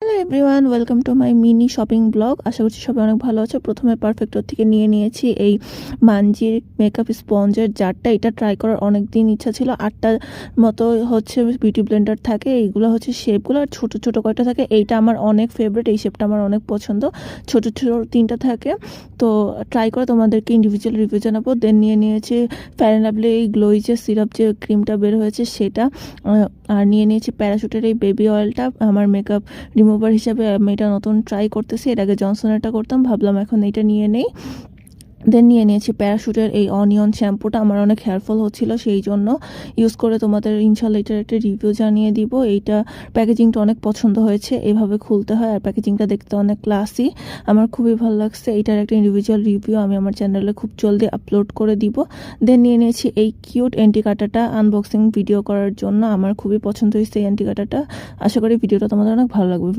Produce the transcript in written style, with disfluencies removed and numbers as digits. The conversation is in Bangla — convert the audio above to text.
Hello everyone, welcome to my mini shopping blog. আশা করছি সবাই অনেক ভালো আছে। প্রথমে পারফেক্টর থেকে নিয়ে নিয়েছি এই মানজির মেকআপ স্পঞ্জের জারটা। এটা ট্রাই করার অনেক দিন ইচ্ছা ছিল। 8টার মতো হচ্ছে বিউটি ব্লেন্ডার থাকে, এইগুলো হচ্ছে শেপগুলো, আর ছোটো ছোটো কয়টা থাকে। এইটা আমার অনেক ফেভারিট, এই শেপটা আমার অনেক পছন্দ। ছোটো ছোটো 3টা থাকে, তো ট্রাই করে তোমাদেরকে ইন্ডিভিজুয়াল রিভিউ জানাবো। দেন নিয়ে নিয়েছি ফেয়ার অ্যান্ড লাভলি এই গ্লোই যে সিরাপ যে ক্রিমটা বের হয়েছে সেটা, আর নিয়ে নিয়েছি প্যারাশুটের এই বেবি অয়েলটা। আমার মেকআপ রিমুভার হিসাবে আমি এটা নতুন ট্রাই করতেছি। এর আগে জনসনেরটা করতাম, ভাবলাম এখন এটা নিয়ে নেই। দেন নিয়ে নিয়েছি প্যারাশুটের এই অনিয়ন শ্যাম্পুটা। আমার অনেক হেয়ারফল হচ্ছিল, সেই জন্য ইউজ করে তোমাদের ইনশাল্লাহ এটার একটা রিভিউ জানিয়ে দিব। এইটা প্যাকেজিংটা অনেক পছন্দ হয়েছে, এভাবে খুলতে হয় আর প্যাকেজিংটা দেখতে অনেক ক্লাসি, আমার খুবই ভালো লাগছে। এইটার একটা ইন্ডিভিজুয়াল রিভিউ আমি আমার চ্যানেলে খুব জলদি আপলোড করে দিব। দেন নিয়ে নিয়েছি এই কিউট অ্যান্টি কাটাটা আনবক্সিং ভিডিও করার জন্য। আমার খুবই পছন্দ হয়েছে এই অ্যান্টি কাটাটা। আশা করি ভিডিওটা তোমাদের অনেক ভালো লাগবে।